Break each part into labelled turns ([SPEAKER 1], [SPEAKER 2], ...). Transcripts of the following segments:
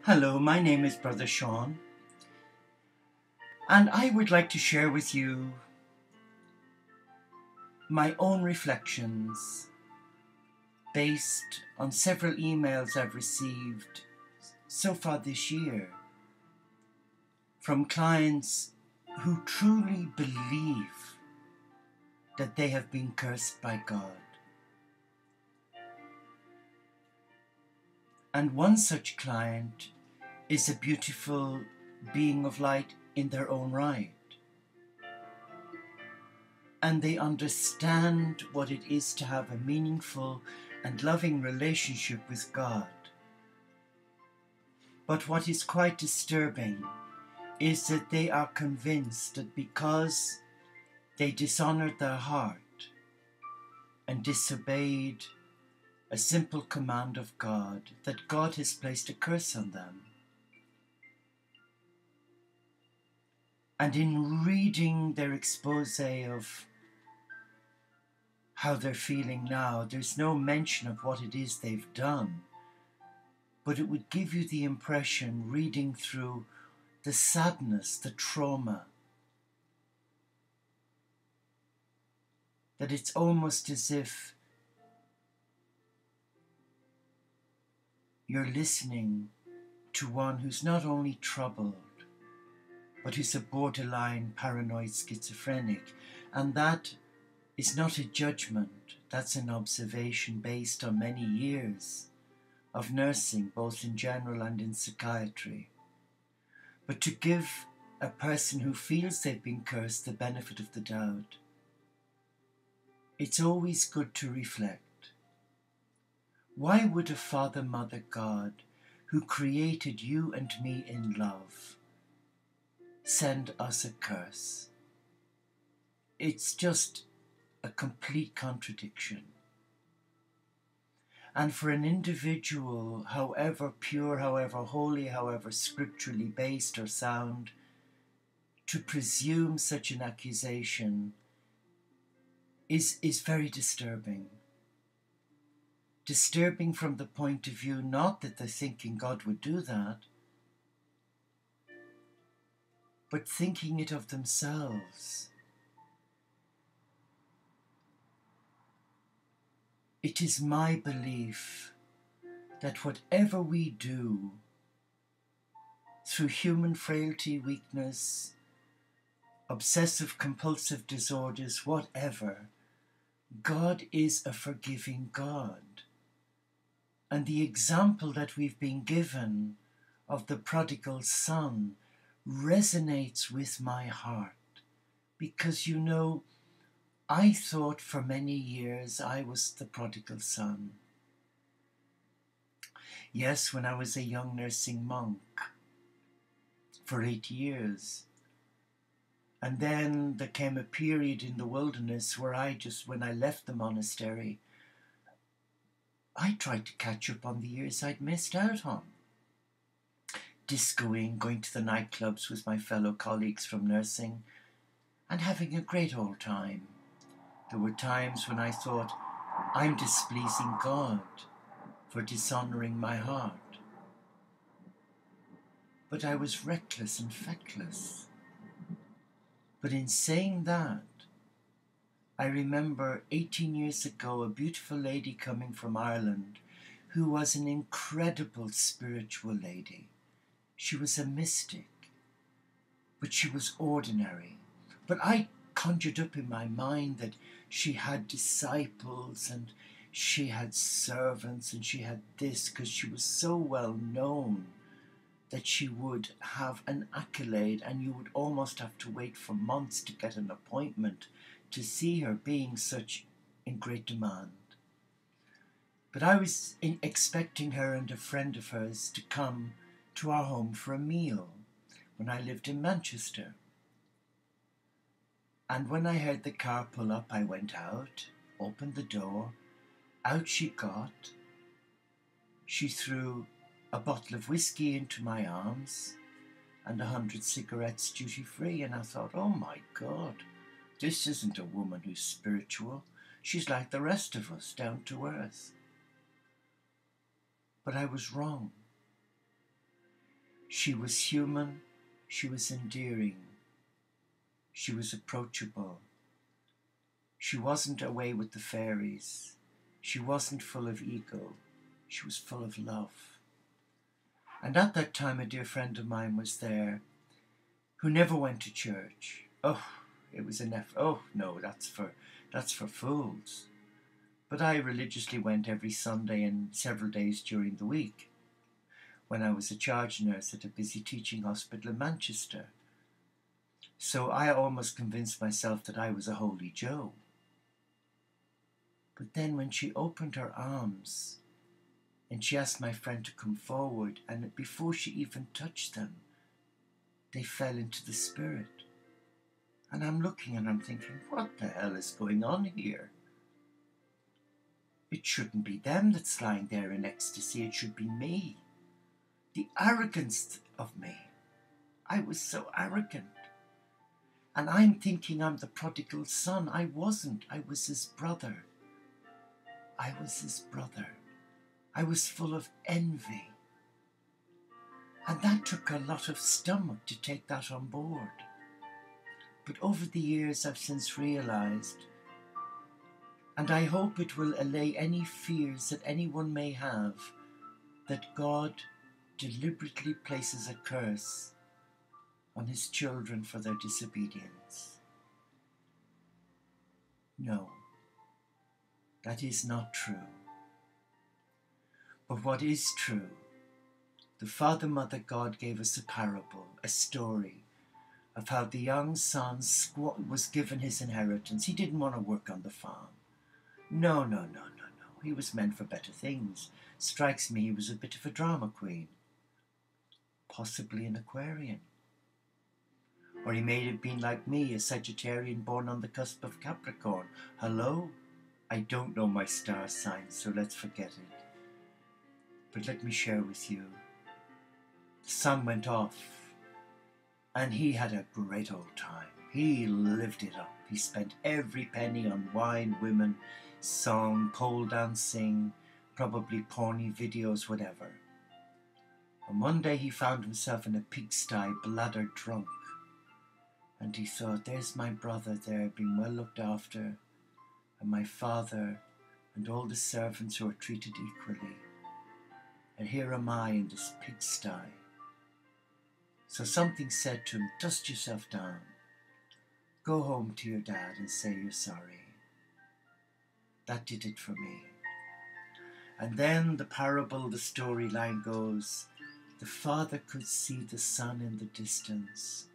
[SPEAKER 1] Hello, my name is Brother Sean, and I would like to share with you my own reflections based on several emails I've received so far this year from clients who truly believe that they have been cursed by God. And one such client is a beautiful being of light in their own right. And they understand what it is to have a meaningful and loving relationship with God. But what is quite disturbing is that they are convinced that because they dishonored their heart and disobeyed a simple command of God, that God has placed a curse on them. And in reading their expose of how they're feeling now, there's no mention of what it is they've done. But it would give you the impression, reading through the sadness, the trauma, that it's almost as if you're listening to one who's not only troubled, but who's a borderline paranoid schizophrenic. And that is not a judgment, that's an observation based on many years of nursing, both in general and in psychiatry. But to give a person who feels they've been cursed the benefit of the doubt, it's always good to reflect. Why would a Father, Mother, God, who created you and me in love, send us a curse? It's just a complete contradiction. And for an individual, however pure, however holy, however scripturally based or sound, to presume such an accusation is very disturbing. Disturbing from the point of view not that they're thinking God would do that, but thinking it of themselves. It is my belief that whatever we do, through human frailty, weakness, obsessive compulsive disorders, whatever, God is a forgiving God. And the example that we've been given of the prodigal son resonates with my heart. Because, I thought for many years I was the prodigal son. Yes, when I was a young nursing monk for 8 years. And then there came a period in the wilderness where when I left the monastery, I tried to catch up on the years I'd missed out on. Discoing, going to the nightclubs with my fellow colleagues from nursing, and having a great old time. There were times when I thought, I'm displeasing God for dishonoring my heart. But I was reckless and feckless. But in saying that, I remember 18 years ago a beautiful lady coming from Ireland who was an incredible spiritual lady. She was a mystic, but she was ordinary. But I conjured up in my mind that she had disciples and she had servants and she had this, because she was so well known that she would have an accolade, and you would almost have to wait for months to get an appointment to see her, being such in great demand. But I was expecting her and a friend of hers to come to our home for a meal when I lived in Manchester. And when I heard the car pull up, I went out, opened the door, out she got. She threw a bottle of whiskey into my arms and 100 cigarettes duty-free, and I thought, oh my God, this isn't a woman who's spiritual. She's like the rest of us, down to earth. But I was wrong. She was human, she was endearing, she was approachable. She wasn't away with the fairies. She wasn't full of ego. She was full of love. And at that time a dear friend of mine was there who never went to church. Oh, it was an effort. Oh no, that's for fools. But I religiously went every Sunday and several days during the week when I was a charge nurse at a busy teaching hospital in Manchester. So I almost convinced myself that I was a holy Joe. But then when she opened her arms and she asked my friend to come forward, and before she even touched them, they fell into the spirit. And I'm looking and I'm thinking, what the hell is going on here? It shouldn't be them that's lying there in ecstasy, it should be me. The arrogance of me. I was so arrogant. And I'm thinking I'm the prodigal son. I wasn't. I was his brother. I was his brother. I was full of envy. And that took a lot of stomach to take that on board. But over the years I've since realized, and I hope it will allay any fears that anyone may have, that God deliberately places a curse on his children for their disobedience. No, that is not true. But what is true, the Father, Mother, God gave us a parable, a story of how the young son was given his inheritance. He didn't want to work on the farm. No. He was meant for better things. Strikes me he was a bit of a drama queen. Possibly an Aquarian. Or he may have been like me, a Sagittarian born on the cusp of Capricorn. Hello? I don't know my star sign, so let's forget it. But let me share with you. The sun went off, and he had a great old time. He lived it up. He spent every penny on wine, women, song, pole dancing, probably porny videos, whatever. And one day he found himself in a pigsty, bladdered drunk. And he thought, there's my brother there, being well looked after, and my father, and all the servants who are treated equally. And here am I in this pigsty. So something said to him, dust yourself down. Go home to your dad and say you're sorry. That did it for me. And then the parable, the storyline goes, the father could see the son in the distance,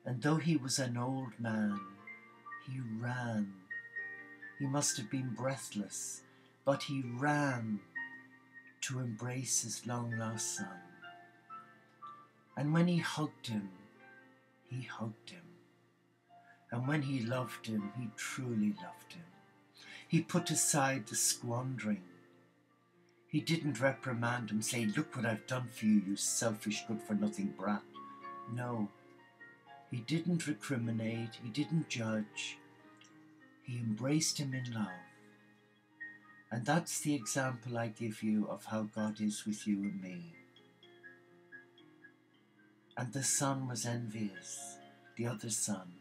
[SPEAKER 1] and though he was an old man, he ran. He must have been breathless, but he ran to embrace his long-lost son. And when he hugged him, he hugged him. And when he loved him, he truly loved him. He put aside the squandering. He didn't reprimand him, say, look what I've done for you, you selfish, good-for-nothing brat. No, he didn't recriminate, he didn't judge. He embraced him in love. And that's the example I give you of how God is with you and me. And the son was envious, the other son.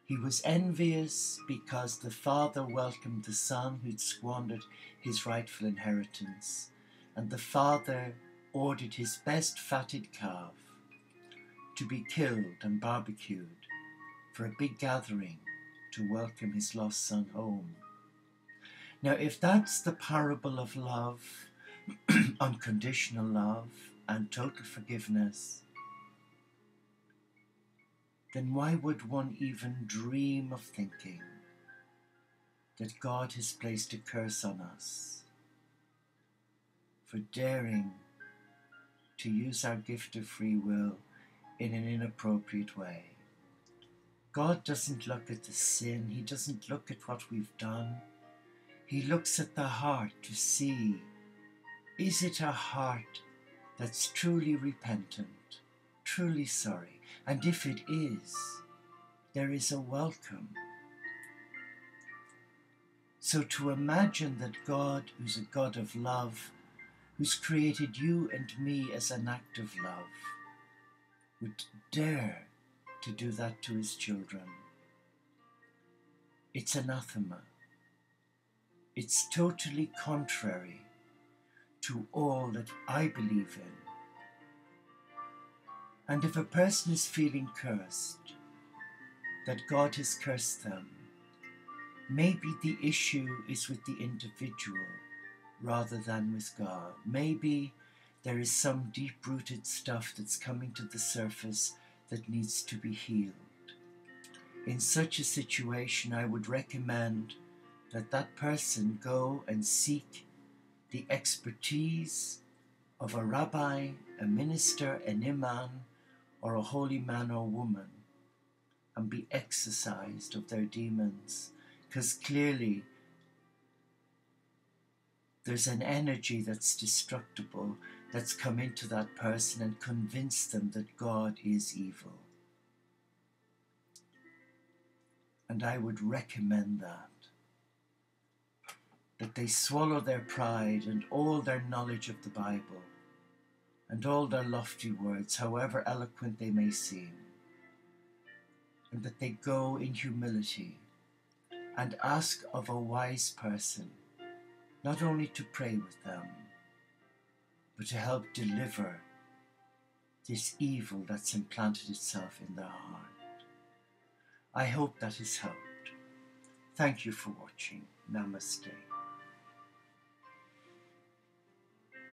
[SPEAKER 1] He was envious because the father welcomed the son who'd squandered his rightful inheritance, and the father ordered his best fatted calf to be killed and barbecued for a big gathering to welcome his lost son home. Now, if that's the parable of love, unconditional love, and total forgiveness, then why would one even dream of thinking that God has placed a curse on us for daring to use our gift of free will in an inappropriate way? God doesn't look at the sin. He doesn't look at what we've done. He looks at the heart to see, is it a heart that's truly repentant, truly sorry? And if it is, there is a welcome. So to imagine that God, who's a God of love, who's created you and me as an act of love, would dare to do that to his children. It's anathema. It's totally contrary to all that I believe in. And if a person is feeling cursed, that God has cursed them, maybe the issue is with the individual rather than with God. Maybe there is some deep-rooted stuff that's coming to the surface that needs to be healed. In such a situation, I would recommend that that person go and seek the expertise of a rabbi, a minister, an imam, or a holy man or woman, and be exorcised of their demons, because clearly there's an energy that's destructible that's come into that person and convinced them that God is evil. And I would recommend that they swallow their pride and all their knowledge of the Bible and all their lofty words, however eloquent they may seem, and that they go in humility and ask of a wise person not only to pray with them, but to help deliver this evil that's implanted itself in their heart. I hope that has helped. Thank you for watching. Namaste.